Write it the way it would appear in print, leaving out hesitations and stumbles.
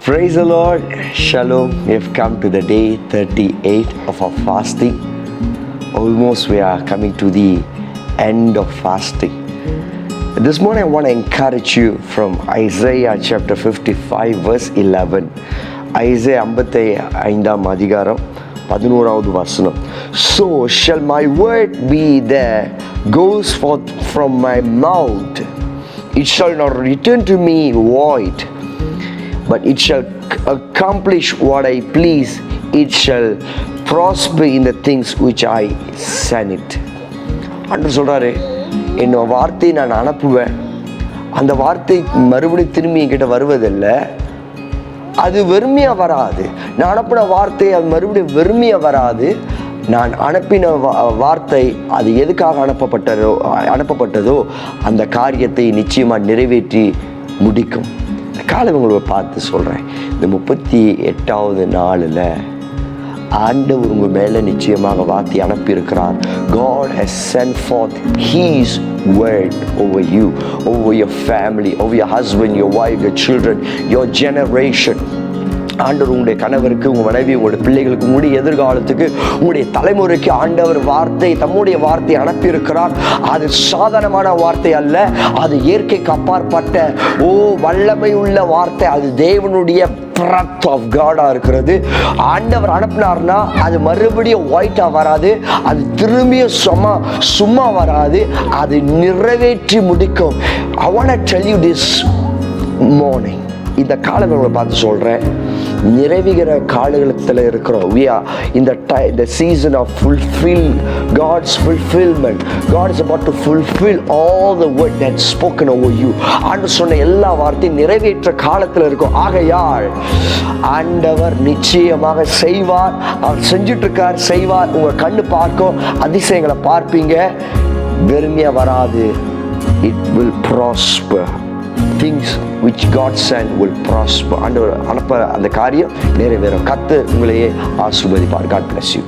Praise the Lord. Shalom. We have come to the day 38 of our fasting. Almost we are coming to the end of fasting. This morning I want to encourage you from Isaiah chapter 55 verse 11. Isaiah 55 அதிகாரம் 11வது வசனம். So shall my word be there, goes forth from my mouth. It shall not return to me void, but it shall accomplish what I please. It shall prosper in the things which I send it. அன்று சொல்றாரு, என்னோட வார்த்தையை நான் அனுப்புவேன், அந்த வார்த்தை மறுபடியும் திரும்பி என்கிட்ட வருவதில்லை, அது வெறுமையா வராது. நான் அனுப்பின வார்த்தை அது மறுபடியும் வெறுமையா வராது. நான் அனுப்பின வார்த்தை அது எதுக்காக அனுப்பப்பட்டதோ அந்த காரியத்தை நிச்சயமாக நிறைவேற்றி முடிக்கும். இந்த காலம் உங்களை பார்த்து சொல்கிறேன், இந்த 38வது நாளில் ஆண்டவர் உங்கள் மேலே நிச்சயமாக வார்த்தை அனுப்பியிருக்கிறார். God has sent forth His word over you, over your family, over your husband, your wife, your children, your generation. ஆண்டவர் உங்களுடைய கணவருக்கு, உங்கள் மனைவி, உங்களுடைய பிள்ளைகளுக்கு, உங்களுடைய எதிர்காலத்துக்கு, உங்களுடைய தலைமுறைக்கு ஆண்டவர் வார்த்தை, தம்முடைய வார்த்தை அனுப்பியிருக்கிறார். அது சாதாரணமான வார்த்தை அல்ல, அது இயற்கைக்கு அப்பாற்பட்ட வல்லமை உள்ள வார்த்தை. அது தேவனுடைய breath of God இருக்கிறது. ஆண்டவர் அனுப்பினார்னா அது மறுபடியும் ஒயிட்டா வராது, அது திரும்பியும் சும்மா வராது, அது நிறைவேற்றி முடிக்கும். I want to tell you this morning, இந்த காலம் உங்களை பார்த்து சொல்றேன், நிறைவேற காலகட்டத்தில் இருக்கிறோம். We are in the season of God's fulfillment. God is about to fulfill all the word that's spoken over you. ஆண்டவர் சொன்ன எல்லா வார்த்தையும் நிறைவேற்ற காலத்தில் இருக்கும். ஆகையால் ஆண்டவர் நிச்சயமாக செய்வார். அவர் செஞ்சுட்டு இருக்கார், செய்வார். உங்க கண்ணு பார்க்கும், அதிசயங்களை பார்ப்பீங்க. வெறுமையா வராது. It will prosper. Things which God sent will prosper. ஆண்டவர் அனுப்ப அந்த காரியம் நிறைவேறும். கர்த்தர் உங்களையே ஆசீர்வதிப்பார். God bless you.